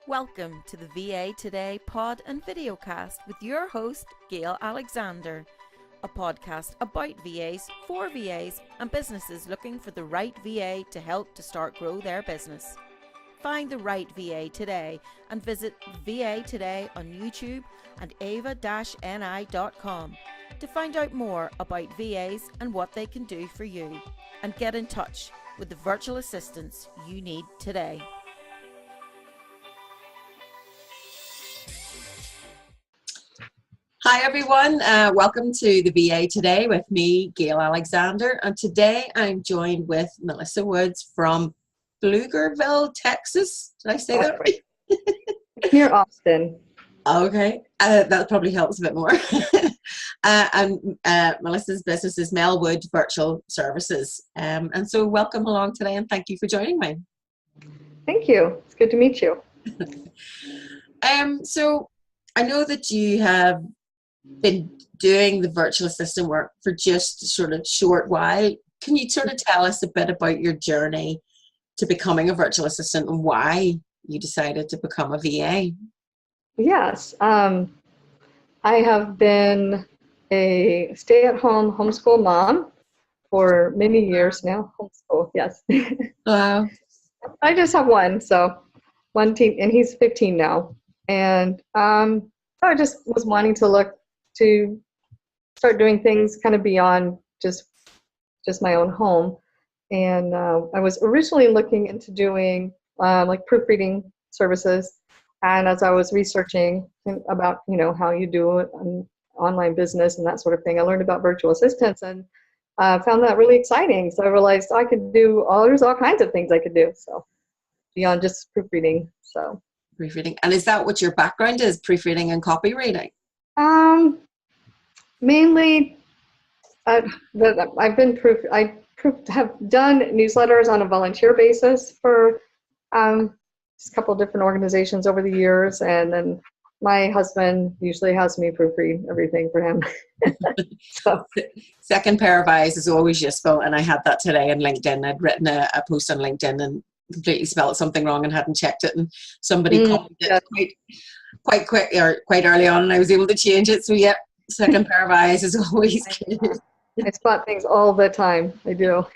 Welcome to the VA Today pod and videocast with your host, Gail Alexander, a podcast about VAs, for VAs, and businesses looking for the right VA to help to start grow their business. Find the right VA today and visit VA Today on YouTube and ava-ni.com to find out more about VAs and what they can do for you, and get in touch with the virtual assistants you need today. Hi everyone, welcome to the VA Today with me, Gail Alexander, and today I'm joined with Melissa Wood from Pflugerville, Texas. Did I say that right? Near Austin. Okay, that probably helps a bit more. And Melissa's business is Mel Wood Virtual Services. And so welcome along today and thank you for joining me. Thank you. It's good to meet you. So I know that you have been doing the virtual assistant work for just sort of short while. Can you sort of tell us a bit about your journey to becoming a virtual assistant and why you decided to become a VA? Yes. I have been a stay-at-home homeschool mom for many years now. Homeschool, yes. Wow. I just have one teen, and he's 15 now. And I just was wanting to look to start doing things kind of beyond just my own home. And I was originally looking into doing like proofreading services. And as I was researching about, how you do an online business and that sort of thing, I learned about virtual assistants and found that really exciting. So I realized there's all kinds of things I could do. So beyond just proofreading. So Proofreading. And is that what your background is, proofreading and copywriting? Mainly, I have done newsletters on a volunteer basis for just a couple of different organizations over the years, and then my husband usually has me proofread everything for him. So. Second pair of eyes is always useful, and I had that today on LinkedIn. I'd written a post on LinkedIn and completely spelled something wrong and hadn't checked it, and somebody copied it quite quick or quite early on, and I was able to change it. So yeah, second pair of eyes is always good. I spot things all the time. I do.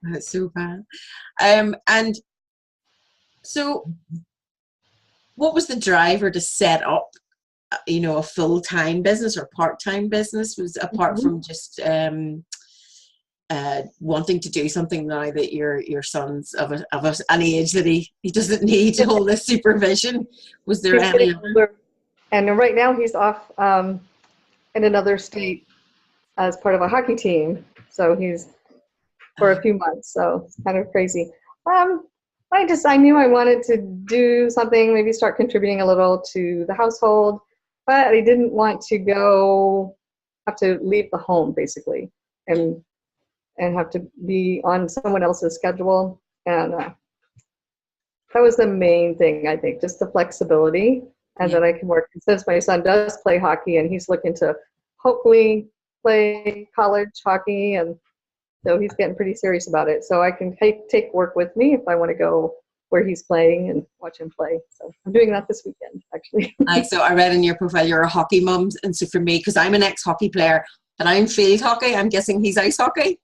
That's so bad. And so what was the driver to set up a full-time business or part-time business, was apart from just wanting to do something now that your son's of an age that he doesn't need all this supervision? Was there any other? And right now he's off in another state as part of a hockey team, so he's for a few months, so it's kind of crazy. I knew I wanted to do something, maybe start contributing a little to the household, but I didn't want to have to leave the home basically and have to be on someone else's schedule. And that was the main thing, I think, just the flexibility, and that I can work. Since my son does play hockey and he's looking to hopefully play college hockey, and so he's getting pretty serious about it. So I can take work with me if I want to go where he's playing and watch him play. So I'm doing that this weekend, actually. So I read in your profile you're a hockey mum, and so for me, because I'm an ex-hockey player and I'm field hockey, I'm guessing he's ice hockey.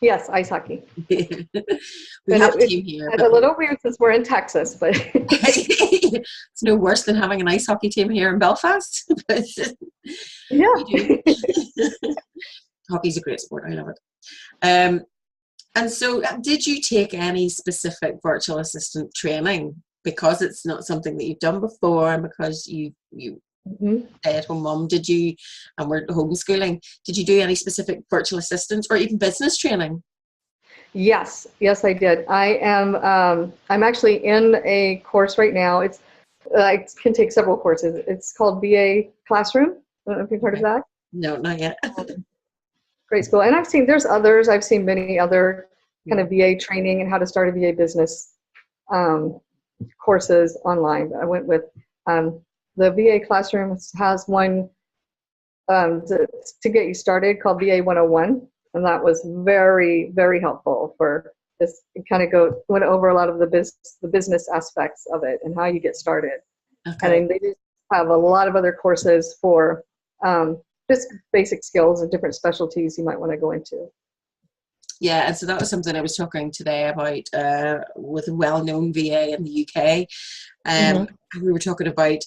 Yes, ice hockey. We have a team here. It's a little weird since we're in Texas, but it's no worse than having an ice hockey team here in Belfast. But yeah. Hockey's a great sport. I love it. And so did you take any specific virtual assistant training, because it's not something that you've done before, and because you stay-at-home mom, and we're homeschooling, did you do any specific virtual assistants or even business training? Yes, I did. I'm actually in a course right now. I can take several courses. It's called VA Classroom. I don't know if you've heard of that. No, not yet. Great school. And I've seen many other kind of VA training and how to start a VA business courses online. I went with the VA Classroom has one to get you started called VA 101, and that was very, very helpful for just kind of went over a lot of the business aspects of it and how you get started. Okay. And then they just have a lot of other courses for just basic skills and different specialties you might want to go into. Yeah, and so that was something I was talking today about with a well-known VA in the UK. And we were talking about,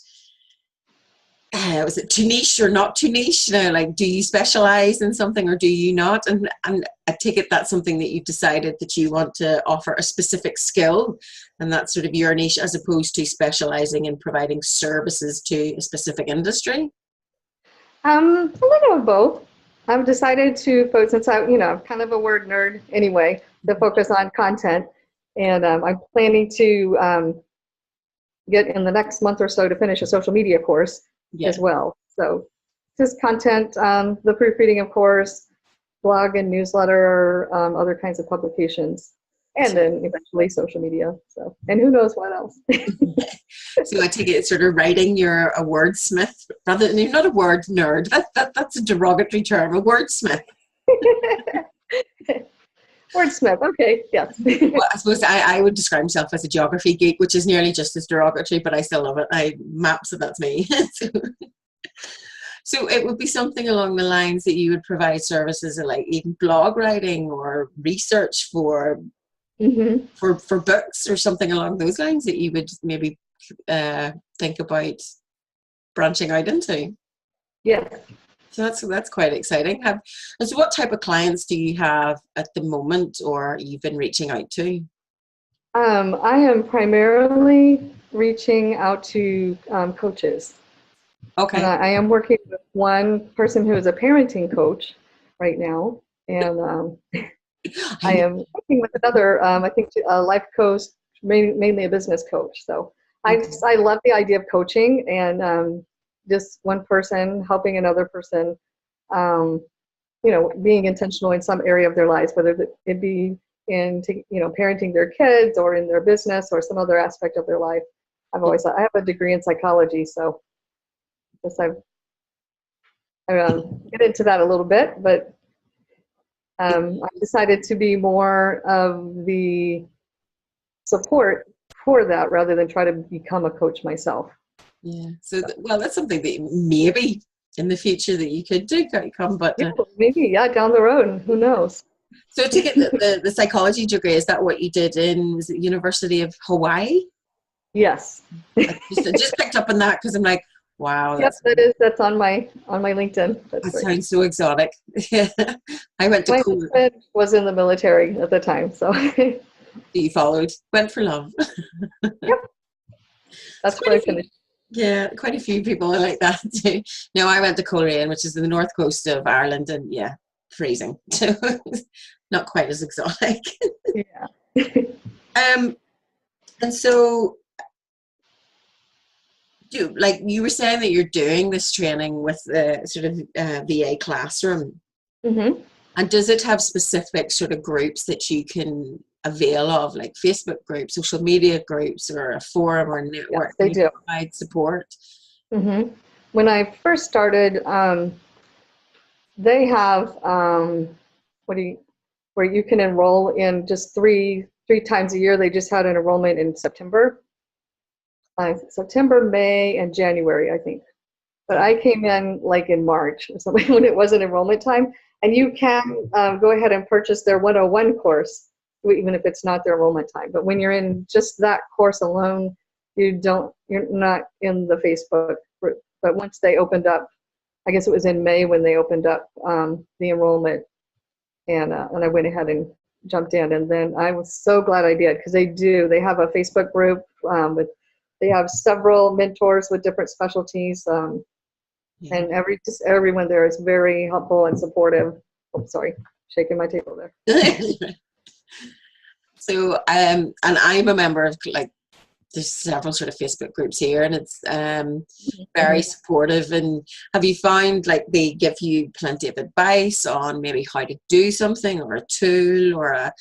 was it too niche or not too niche? You know, like, do you specialize in something or do you not? And I take it that's something that you've decided that you want to offer a specific skill, and that's sort of your niche, as opposed to specializing in providing services to a specific industry. A little of both. I've decided to focus, since I'm kind of a word nerd anyway, to focus on content. And I'm planning to get in the next month or so to finish a social media course as well. So just content, the proofreading, of course, blog and newsletter, other kinds of publications, and then eventually social media. So, and who knows what else. So I take it sort of writing, you're a wordsmith, rather than, you're not a word nerd. That's a derogatory term, a wordsmith. Wordsmith, okay, yes. Well, I suppose I would describe myself as a geography geek, which is nearly just as derogatory, but I still love it. Maps, and that's me. So it would be something along the lines that you would provide services like even blog writing or research for books or something along those lines that you would maybe think about branching out into. Yes. So that's quite exciting. And so what type of clients do you have at the moment, or you've been reaching out to? I am primarily reaching out to coaches. Okay. And I am working with one person who is a parenting coach right now, and I am working with another, I think, a life coach, mainly a business coach. So I love the idea of coaching, and just one person helping another person, being intentional in some area of their lives, whether it be in parenting their kids or in their business or some other aspect of their life. I've always thought, I have a degree in psychology, so I guess I get into that a little bit, but I decided to be more of the support for that rather than try to become a coach myself. Yeah. So, well, that's something that maybe in the future that you could do, but maybe, down the road, who knows? So to get the psychology degree, is that what you did in, was it University of Hawaii? Yes. I just picked up on that because I'm like, wow. That's on my LinkedIn. That sounds so exotic. I went to my husband was in the military at the time, so you followed, went for love. Yep. That's where I finished. Yeah, quite a few people are like that too. No, I went to Coleraine, which is the north coast of Ireland, and yeah, freezing. So not quite as exotic. Yeah. And so, like you were saying that you're doing this training with the sort of VA classroom. Mm-hmm. And does it have specific sort of groups that you can avail of, like Facebook groups, social media groups, or a forum or a network? Yes, they do provide support. Mm-hmm. When I first started, they have where you can enroll in just three times a year. They just had an enrollment in September, May, and January, I think. But I came in like in March or something when it wasn't enrollment time. And you can go ahead and purchase their 101 course, even if it's not their enrollment time. But when you're in just that course alone, you're not in the Facebook group. But once they opened up, I guess it was in May when they opened up the enrollment, and I went ahead and jumped in. And then I was so glad I did, because they have a Facebook group they have several mentors with different specialties. And everyone there is very helpful and supportive. Oh, sorry, shaking my table there. So, and I'm a member of, like, there's several sort of Facebook groups here, and it's very supportive. And have you found, like, they give you plenty of advice on maybe how to do something, or a tool, or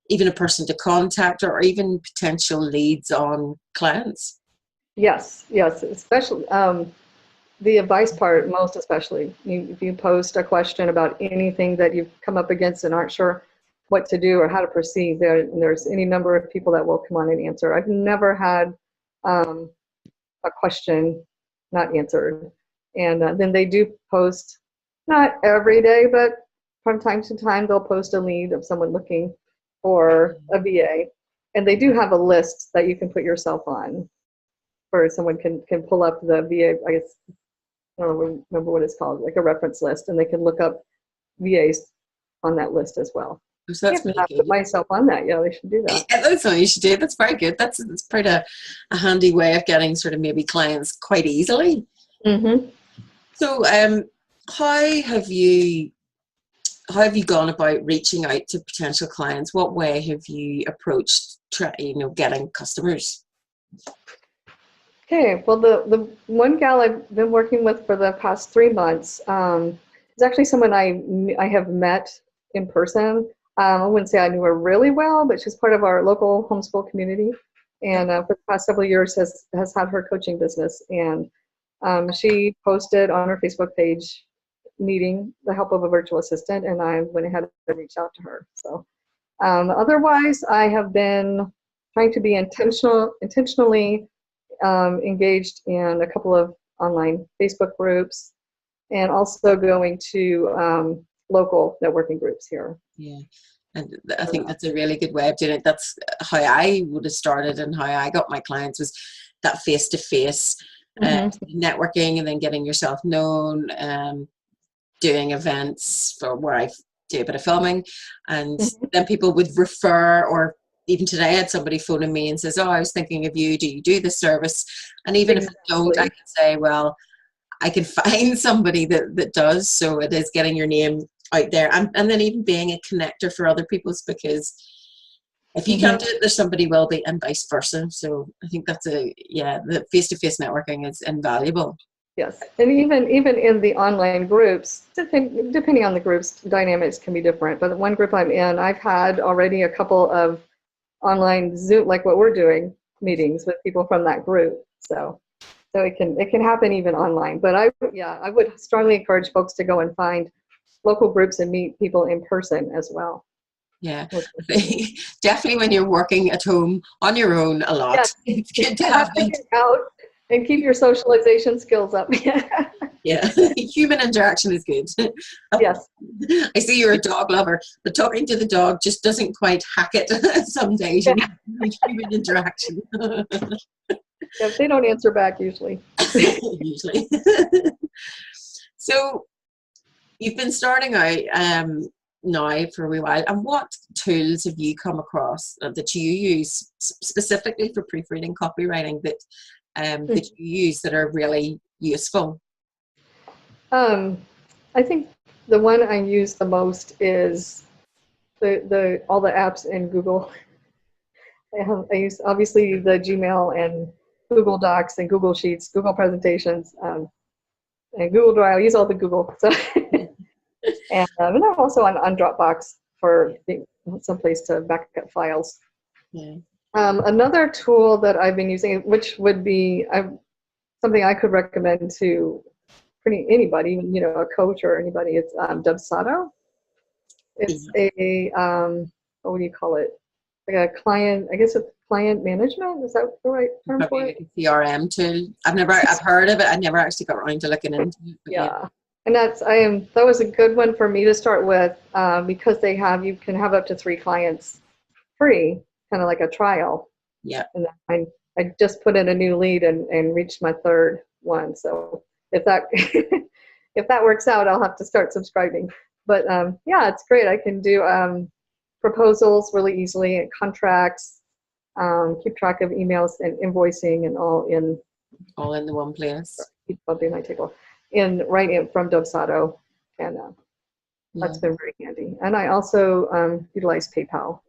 even a person to contact, or even potential leads on clients? Yes, especially the advice part, most especially. If you post a question about anything that you've come up against and aren't sure what to do or how to proceed. There's any number of people that will come on and answer. I've never had a question not answered. And then they do post, not every day, but from time to time, they'll post a lead of someone looking for a VA. And they do have a list that you can put yourself on, or someone can pull up the VA, I guess, I don't remember what it's called, like a reference list, and they can look up VAs on that list as well. So that's I have to put myself on that. Yeah, they should do that. Yeah, that's what you should do. That's very good. That's quite a handy way of getting sort of maybe clients quite easily. Mm-hmm. So how have you gone about reaching out to potential clients? What way have you approached getting customers? Okay, well, the one gal I've been working with for the past 3 months is actually someone I have met in person. I wouldn't say I knew her really well, but she's part of our local homeschool community, and for the past several years has had her coaching business. And she posted on her Facebook page needing the help of a virtual assistant, and I went ahead and reached out to her. So otherwise, I have been trying to be intentionally engaged in a couple of online Facebook groups, and also going to local networking groups here. Yeah, and I think that's a really good way of doing it. That's how I would have started, and how I got my clients was that face-to-face networking, and then getting yourself known, doing events for where I do a bit of filming, and then people would refer, or even today I had somebody phoning me and says, oh, I was thinking of you, do you do this service? And even if I don't, I can say, well, I can find somebody that does. So it is getting your name out there, and then even being a connector for other people's, because if you can't do it, there's somebody will be, and vice versa. So I think that's the face-to-face networking is invaluable. Yes, and even in the online groups, depending on the group's dynamics can be different. But the one group I'm in, I've had already a couple of online Zoom, like what we're doing, meetings with people from that group. So it can happen even online. But I would strongly encourage folks to go and find local groups and meet people in person as well. Yeah, definitely when you're working at home on your own a lot, it's good to have to get out and keep your socialization skills up. Yeah, human interaction is good. Yes. I see you're a dog lover, but talking to the dog just doesn't quite hack it some days. You need human interaction. Yeah, they don't answer back usually. Usually. So you've been starting out now for a wee while, and what tools have you come across that you use specifically for proofreading, copywriting, that you use that are really useful? I think the one I use the most is all the apps in Google. I use obviously the Gmail and Google Docs and Google Sheets, Google Presentations, and Google Drive. I use all the Google. So, and I'm also on Dropbox for someplace to back up files. Yeah. Another tool that I've been using, which would be something I could recommend to anybody, a coach or anybody, it's Dubsado. It's a what do you call it? Like a client, I guess it's client management. Is that the right term for it? Like a CRM tool. I've heard of it. I never actually got around to looking into it. Yeah. And that was a good one for me to start with, because you can have up to 3 clients free, kind of like a trial. Yeah. And then I just put in a new lead and reached my 3rd one. So if that if that works out, I'll have to start subscribing. But yeah, it's great. I can do proposals really easily, and contracts, keep track of emails and invoicing, and all in the one place. Keep bumping my table right in from Dubsado, and that's been very handy. And I also utilize PayPal.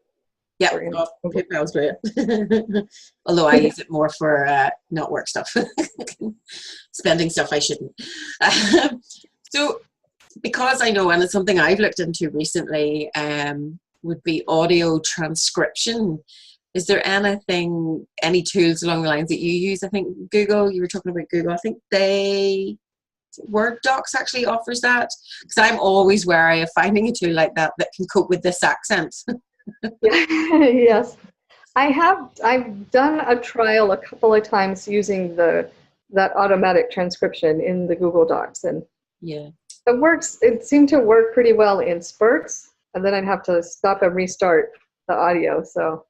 Yeah, PayPal's great. Although I use it more for not work stuff, spending stuff I shouldn't. So, because I know, and it's something I've looked into recently, would be audio transcription. Is there any tools along the lines that you use? I think Google, you were talking about Google, I think they Word Docs actually offers that? Because I'm always wary of finding a tool like that that can cope with this accent. Yes. I've done a trial a couple of times using that automatic transcription in the Google Docs, and Yeah. it seemed to work pretty well in spurts, and then I'd have to stop and restart the audio. So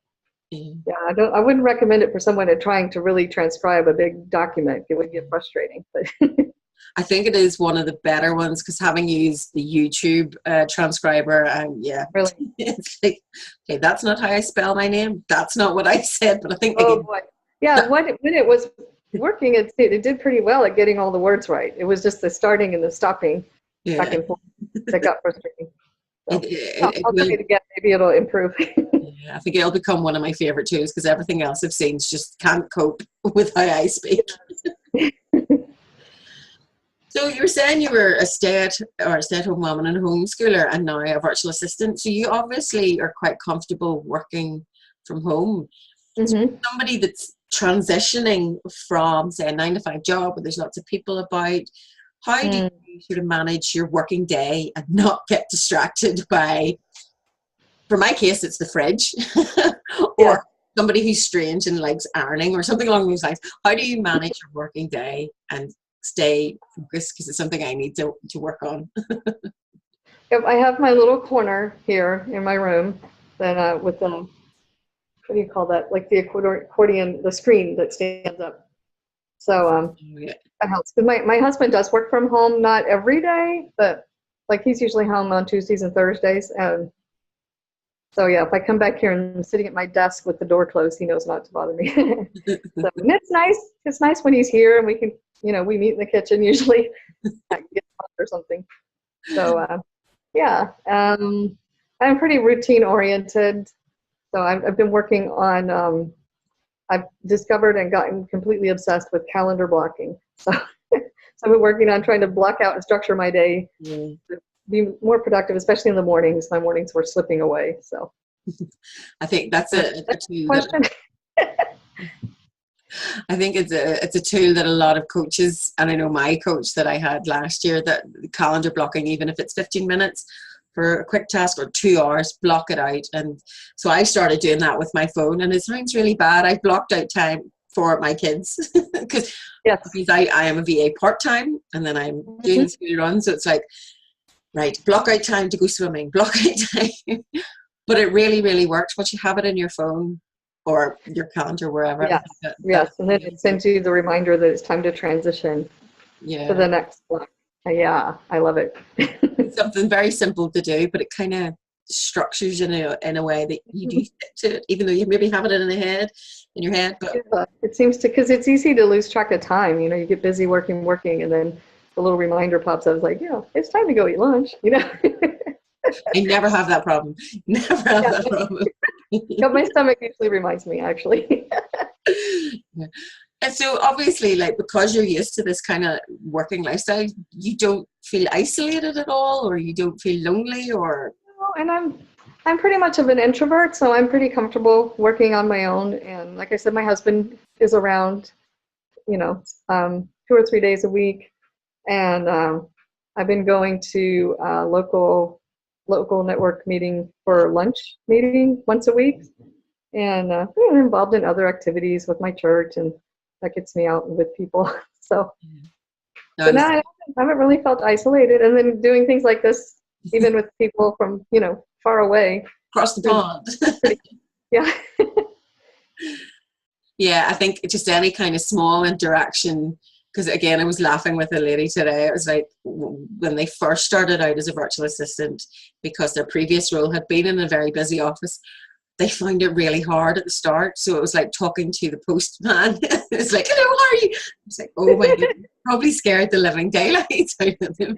yeah, I wouldn't recommend it for someone trying to really transcribe a big document. It would get frustrating. But I think it is one of the better ones, because having used the YouTube transcriber, really, it's like, okay, that's not how I spell my name. That's not what I said, but I think oh boy, yeah. When it was working, it did pretty well at getting all the words right. It was just the starting and the stopping back and forth that got frustrating. So, I'll try it again. Maybe it'll improve. I think it'll become one of my favorite tools, because everything else I've seen just can't cope with how I speak. So you were saying you were a stay-at-home mom and a homeschooler, and now a virtual assistant. So you obviously are quite comfortable working from home. Mm-hmm. So somebody that's transitioning from, say, a 9-to-5 job where there's lots of people about, how do you sort of manage your working day and not get distracted by, for my case, it's the fridge, or somebody who's strange and likes ironing or something along those lines? How do you manage your working day and stay focused? Because it's something I need to work on. Yep, I have my little corner here in my room, then with the, what do you call that? Like the accordion, the screen that stands up. So that helps. Because my husband does work from home, not every day, but like he's usually home on Tuesdays and Thursdays. And so yeah, if I come back here and I'm sitting at my desk with the door closed, he knows not to bother me. So, and it's nice. It's nice when he's here and we can, we meet in the kitchen usually, get or something. So I'm pretty routine oriented. So I've been working on, I've discovered and gotten completely obsessed with calendar blocking. So, I've been working on trying to block out and structure my day to be more productive, especially in the mornings. My mornings were slipping away. So I think that's a question. I think it's a tool that a lot of coaches, and I know my coach that I had last year, that calendar blocking, even if it's 15 minutes for a quick task or 2 hours, block it out. And so I started doing that with my phone, and it sounds really bad. I blocked out time for my kids because I am a VA part-time, and then I'm doing the school run. So it's like, right, block out time to go swimming, block out time. But it really, really works once you have it in your phone or your calendar, wherever. Yes, and then it sends you the reminder that it's time to transition to the next block. Yeah, I love it. It's something very simple to do, but it kind of structures you in a way that you do stick to it, even though you maybe have it in your head. But it seems to, because it's easy to lose track of time. You get busy working, and then the little reminder pops up. It's like, it's time to go eat lunch. I never have that problem. Never have that problem. My stomach usually reminds me, actually. And so obviously, like, because you're used to this kind of working lifestyle, you don't feel isolated at all, or you don't feel lonely, or? No, and I'm pretty much of an introvert, so I'm pretty comfortable working on my own. And like I said, my husband is around, 2 or 3 days a week, and I've been going to local network meeting for lunch meeting once a week, and I'm involved in other activities with my church, and that gets me out with people. So but now I haven't really felt isolated, and then doing things like this, even with people from far away across the pond. Yeah, I think just any kind of small interaction. Because again, I was laughing with a lady today. It was like, when they first started out as a virtual assistant, because their previous role had been in a very busy office, they found it really hard at the start. So it was like talking to the postman. It's like, hello, how are you? It's like, oh my God, probably scared the living daylights out of them.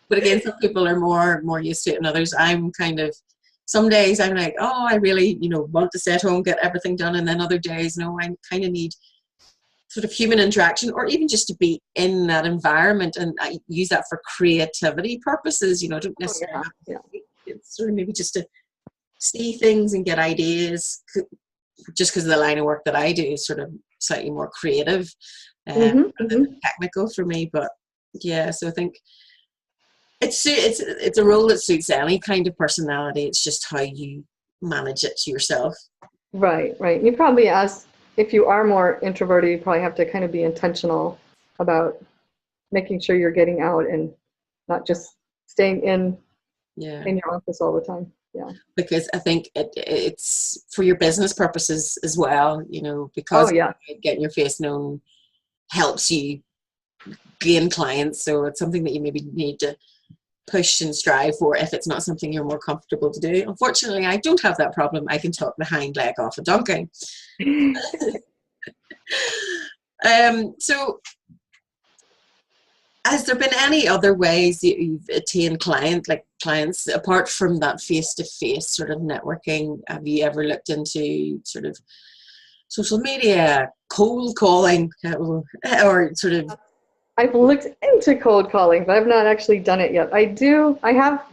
But again, some people are more used to it, and others, I'm kind of, some days I'm like, oh, I really, want to stay at home, get everything done. And then other days, no, I kind of need sort of human interaction, or even just to be in that environment, and I use that for creativity purposes. Don't necessarily it's sort of maybe just to see things and get ideas, just because of the line of work that I do is sort of slightly more creative than technical for me. But Yeah, so I think it's a role that suits any kind of personality. It's just how you manage it yourself. Right, right. You probably, as if you are more introverted, you probably have to kind of be intentional about making sure you're getting out and not just staying Yeah, in your office all the time. Yeah. because I think it's for your business purposes as well. Oh Because yeah. getting your face known helps you gain clients. So it's something that you maybe need to push and strive for if it's not something you're more comfortable to do. Unfortunately, I don't have that problem. I can talk the hind leg off a donkey. So has there been any other ways that you've attained clients apart from that face-to-face sort of networking? Have you ever looked into sort of social media, cold calling, or sort of? I've looked into cold calling, but I've not actually done it yet. I have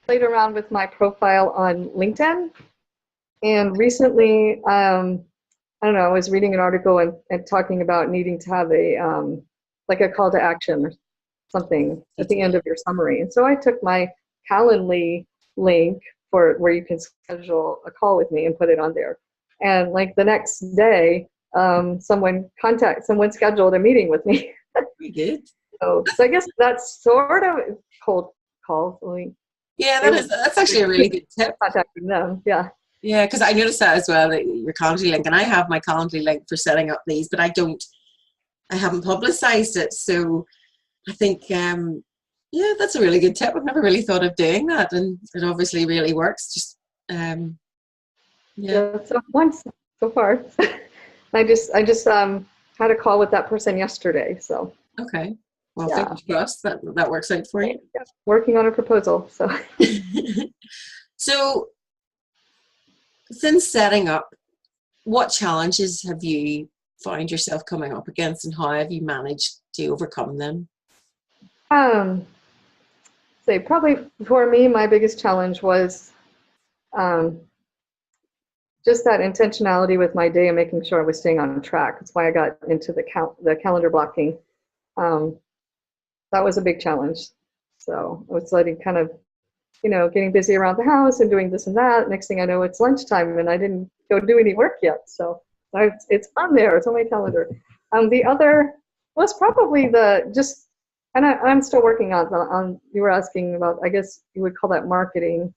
played around with my profile on LinkedIn, and recently, I don't know, I was reading an article and talking about needing to have like a call to action or something at the end of your summary. And so I took my Calendly link for where you can schedule a call with me and put it on there. And like the next day, someone scheduled a meeting with me. We did. So I guess that's sort of cold call. Yeah, that's actually a really good tip. Contacting them, yeah. Yeah, because I noticed that as well, that your Calendly link, and I have my Calendly link for setting up these, but I haven't publicized it. So I think, yeah, that's a really good tip. I've never really thought of doing that, and it obviously really works. Just, Yeah, so once so far. I just had a call with that person yesterday, so. Okay. Well, Yeah. fingers crossed that works out for you. Yeah, working on a proposal, so. So, since setting up, what challenges have you found yourself coming up against, and how have you managed to overcome them? Say probably for me, my biggest challenge was just that intentionality with my day and making sure I was staying on track. That's why I got into the calendar blocking. That was a big challenge. So I was letting kind of, getting busy around the house and doing this and that. Next thing I know, it's lunchtime and I didn't go do any work yet. So it's on there. It's on my calendar. The other was probably and I'm still working on. You were asking about, I guess you would call that marketing,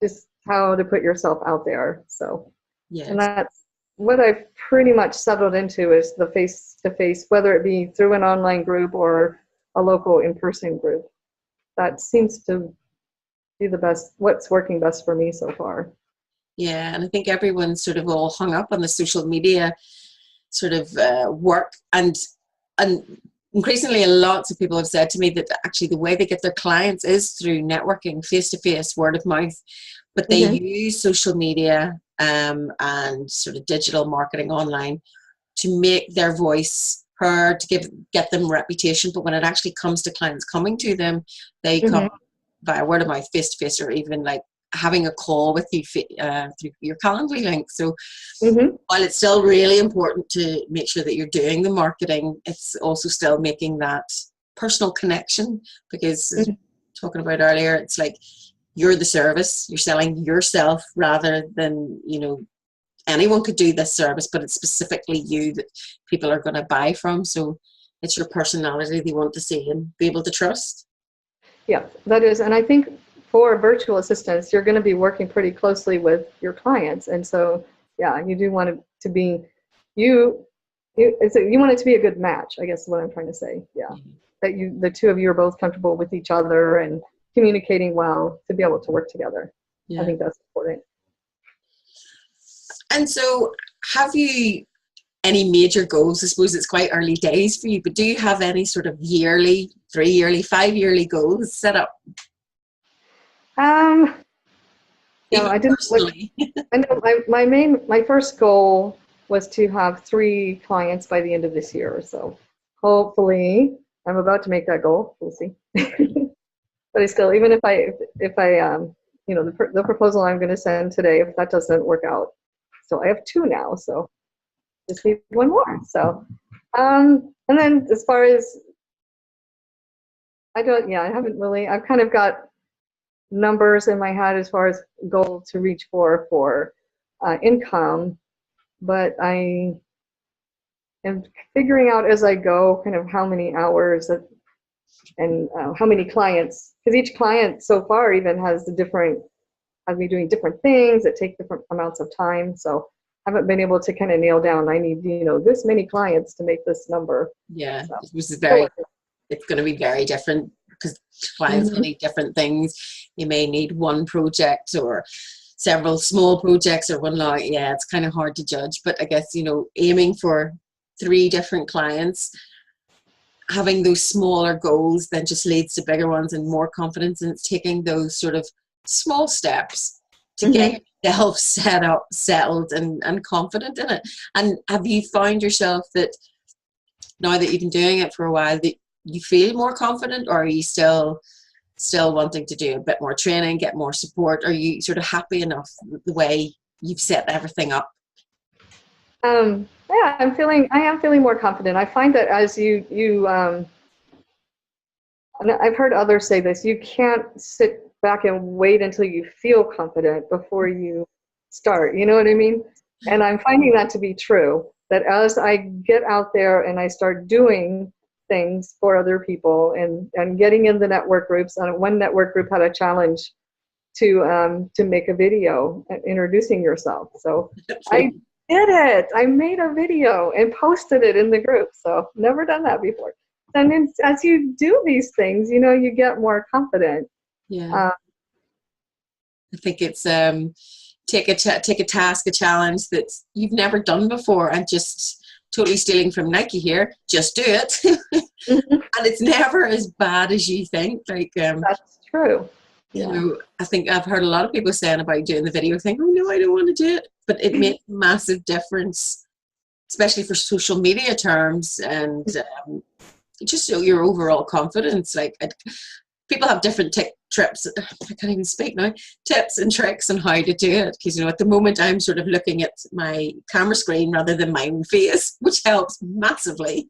just how to put yourself out there. So, yes. And that's what I've pretty much settled into is the face-to-face, whether it be through an online group or a local in-person group. That seems to be what's working best for me so far. Yeah, and I think everyone's sort of all hung up on the social media sort of work, and increasingly lots of people have said to me that actually the way they get their clients is through networking, face-to-face, word of mouth, but they use social media and sort of digital marketing online to make their voice heard, to get them reputation. But when it actually comes to clients coming to them, they come via word of mouth, face-to-face, or even like having a call with you through your Calendly link. So while it's still really important to make sure that you're doing the marketing, it's also still making that personal connection, because as we were talking about earlier, it's like you're the service, you're selling yourself rather than, anyone could do this service, but it's specifically you that people are going to buy from. So it's your personality they want to see and be able to trust. Yeah, that is. And I think for virtual assistants, you're going to be working pretty closely with your clients. And so, yeah, you do want it to be, you want it to be a good match, I guess is what I'm trying to say. Yeah. That the two of you are both comfortable with each other and communicating well to be able to work together. Yeah. I think that's important. And so have you any major goals? I suppose it's quite early days for you, but do you have any sort of yearly, 3-yearly, 5-yearly goals set up? I didn't look. I know my first goal was to have 3 clients by the end of this year. So hopefully I'm about to make that goal. We'll see. But I still, even if I the proposal I'm going to send today, if that doesn't work out, so I have 2 now. So just need 1 more. So, and then as far as I don't, yeah, I haven't really, I've kind of got numbers in my head as far as goal to reach for income, but I am figuring out as I go kind of how many hours and how many clients, because each client so far even has me doing different things that take different amounts of time. So I haven't been able to kind of nail down, I need, this many clients to make this number. Yeah, So, it's going to be very different because clients will Mhm. need different things. You may need one project or several small projects or one lot. Yeah, it's kind of hard to judge, but I guess, aiming for 3 different clients, having those smaller goals then just leads to bigger ones and more confidence, and it's taking those sort of small steps to get yourself set up, settled, and confident in it. And have you found yourself that now that you've been doing it for a while that you feel more confident, or are you still wanting to do a bit more training, get more support? Are you sort of happy enough with the way you've set everything up? Yeah, I am feeling more confident. I find that as and I've heard others say this, you can't sit back and wait until you feel confident before you start. You know what I mean? And I'm finding that to be true, that as I get out there and I start doing things for other people and getting in the network groups, and one network group had a challenge to make a video introducing yourself. So I did it. I made a video and posted it in the group. So never done that before. And then as you do these things, you get more confident. Yeah. I think it's take a task, a challenge that you've never done before, and just totally stealing from Nike here, just do it. And it's never as bad as you think. Like That's true. I think I've heard a lot of people saying about doing the video thing, oh no, I don't want to do it, but it makes a massive difference, especially for social media terms, and just your overall confidence. Like people have different tips. I can't even speak now. Tips and tricks on how to do it, because at the moment I'm sort of looking at my camera screen rather than my own face, which helps massively.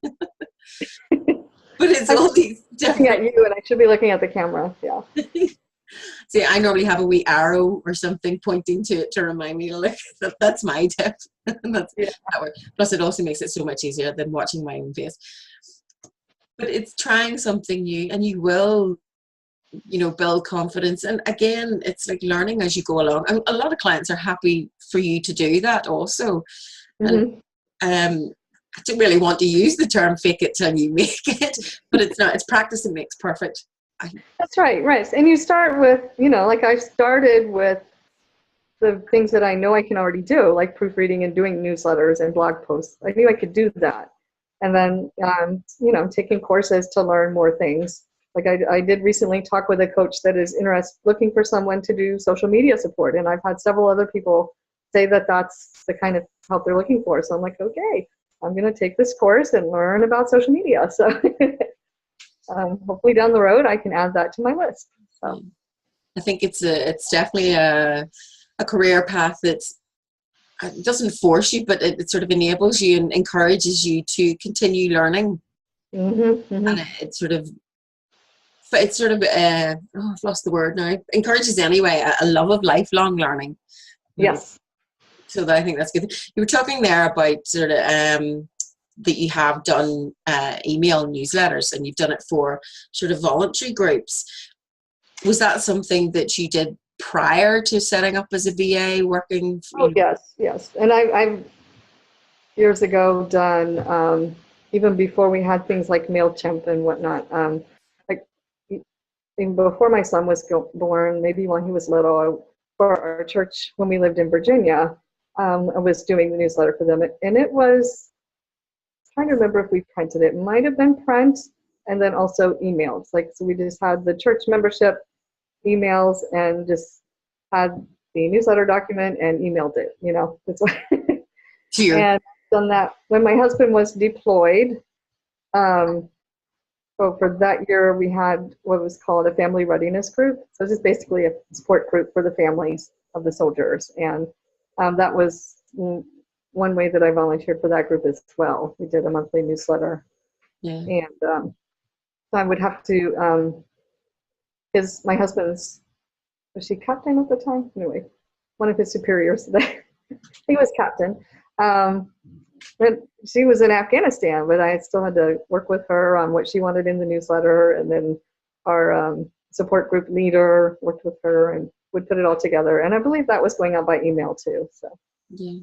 But it's all these different. Looking at you, and I should be looking at the camera. Yeah. See, I normally have a wee arrow or something pointing to it to remind me to look. That's my tip. That works. Plus, it also makes it so much easier than watching my own face. But it's trying something new, and you will, build confidence. And again, it's like learning as you go along. And a lot of clients are happy for you to do that also. And I don't really want to use the term fake it till you make it, but it's not. It's practice that makes perfect. That's right. And you start with, like I started with the things that I know I can already do, like proofreading and doing newsletters and blog posts. I knew I could do that. And then, taking courses to learn more things. Like I did recently talk with a coach that is looking for someone to do social media support. And I've had several other people say that that's the kind of help they're looking for. So I'm like, okay, I'm going to take this course and learn about social media. So hopefully down the road, I can add that to my list. So I think it's definitely a career path that doesn't force you, but it sort of enables you and encourages you to continue learning. And it's sort of I've lost the word now. Encourages anyway a love of lifelong learning. Yes. So I think that's good. You were talking there about sort of that you have done email newsletters, and you've done it for sort of voluntary groups. Was that something that you did prior to setting up as a VA working? Yes. And I've years ago done, even before we had things like MailChimp and whatnot, even before my son was born, maybe when he was little, for our church when we lived in Virginia, I was doing the newsletter for them. And it was, trying to remember if we printed it. It might have been print and then also emails. So we just had the church membership emails and just had the newsletter document and emailed it, That's what and done that when my husband was deployed. So for that year, we had what was called a family readiness group. So it's just basically a support group for the families of the soldiers. And that was one way that I volunteered for that group as well. We did a monthly newsletter. Yeah. And so I would have to, my husband's, was she captain at the time? Anyway, one of his superiors, he was captain. But she was in Afghanistan, but I still had to work with her on what she wanted in the newsletter, and then our support group leader worked with her and would put it all together. And I believe that was going out by email too. So yeah.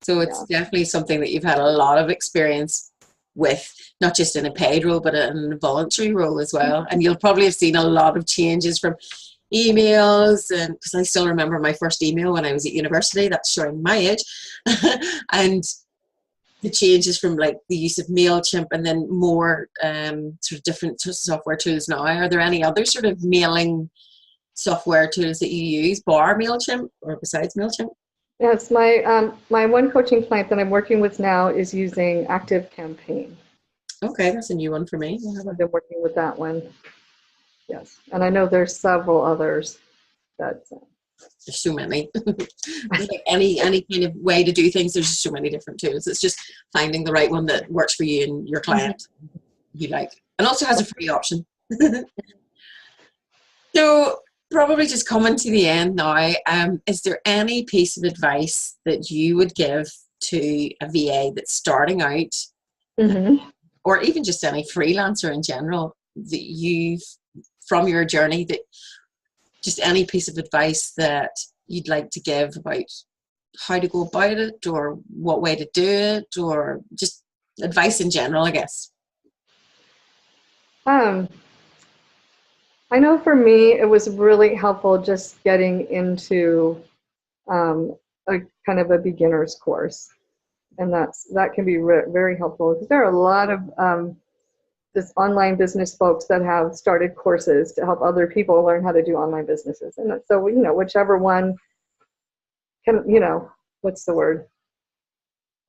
So it's definitely something that you've had a lot of experience with, not just in a paid role, but in a voluntary role as well. And you'll probably have seen a lot of changes from emails, and because I still remember my first email when I was at university, that's showing my age, and the changes from like the use of MailChimp and then more sort of different software tools now. Are there any other sort of mailing software tools that you use, bar MailChimp or besides MailChimp? Yes, my one coaching client that I'm working with now is using Active Campaign. Okay, that's a new one for me. I've been working with that one. Yes, and I know there's several others that. There's so many. Like any kind of way to do things, there's just so many different tools. It's just finding the right one that works for you and your client you like, and also has a free option. So probably just coming to the end now, is there any piece of advice that you would give to a VA that's starting out, or even just any freelancer in general, that you've, from your journey, that just any piece of advice that you'd like to give about how to go about it, or what way to do it, or just advice in general, I guess? I know for me, it was really helpful just getting into a kind of a beginner's course. And that can be very helpful, because there are a lot of this online business folks that have started courses to help other people learn how to do online businesses. And so, whichever one can, what's the word,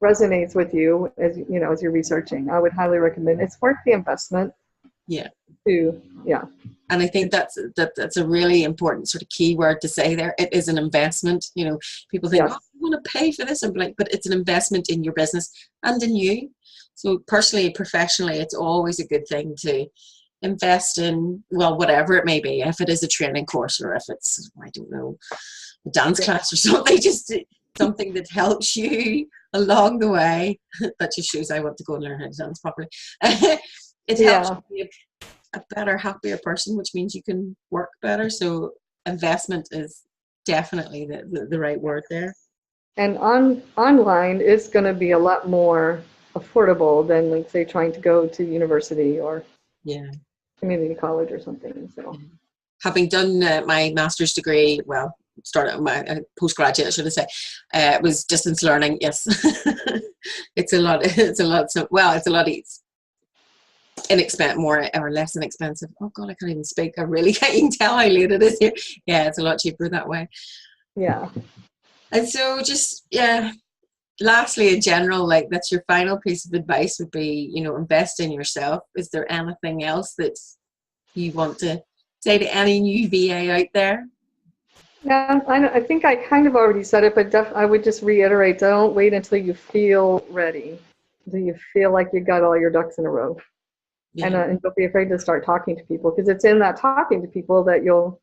resonates with you as you're researching, I would highly recommend. It's worth the investment. Yeah. And I think that's a really important sort of key word to say there. It is an investment. People think, I want to pay for this. I'm like, but it's an investment in your business and in you. So personally, professionally, it's always a good thing to invest in, well, whatever it may be. If it is a training course, or if it's, I don't know, a dance class or something, just something that helps you along the way. That just shows I want to go and learn how to dance properly. It helps you be a better, happier person, which means you can work better. So investment is definitely the right word there. And online is going to be a lot more affordable than, like, say, trying to go to university or community college or something. So, having done my master's degree, well, started my postgraduate, should I say, it was distance learning. Yes, it's a lot. It's a lot. So, well, it's a lot more or less inexpensive. Oh God, I can't even speak. I really can't even tell how late it is here. Yeah, it's a lot cheaper that way. Yeah. And so just, lastly, in general, like, that's your final piece of advice would be, invest in yourself. Is there anything else that you want to say to any new VA out there? Yeah, I think I kind of already said it, but I would just reiterate, don't wait until you feel ready, until you feel like you got all your ducks in a row. Yeah. And don't be afraid to start talking to people, because it's in that talking to people that you'll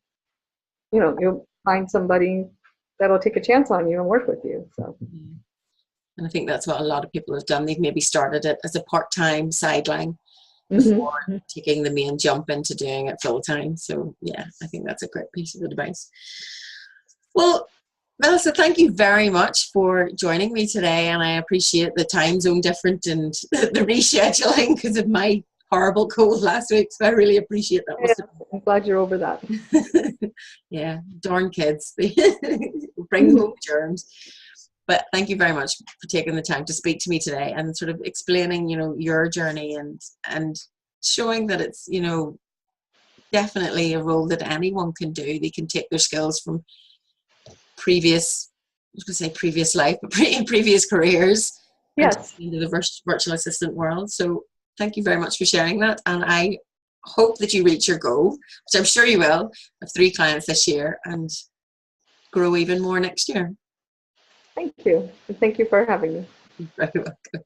find somebody that'll take a chance on you and work with you. So. And I think that's what a lot of people have done. They've maybe started it as a part-time sideline before taking the main jump into doing it full-time. So yeah, I think that's a great piece of advice. Well, Melissa, thank you very much for joining me today, and I appreciate the time zone difference and the rescheduling because of my horrible cold last week, so I really appreciate that. I'm glad you're over that. Yeah, darn kids. They bring home germs. But thank you very much for taking the time to speak to me today and sort of explaining, your journey and showing that it's, definitely a role that anyone can do. They can take their skills from previous life, but previous careers, into the virtual assistant world. So thank you very much for sharing that. And I hope that you reach your goal, which I'm sure you will, of 3 clients this year and grow even more next year. Thank you. And thank you for having me. You're very welcome.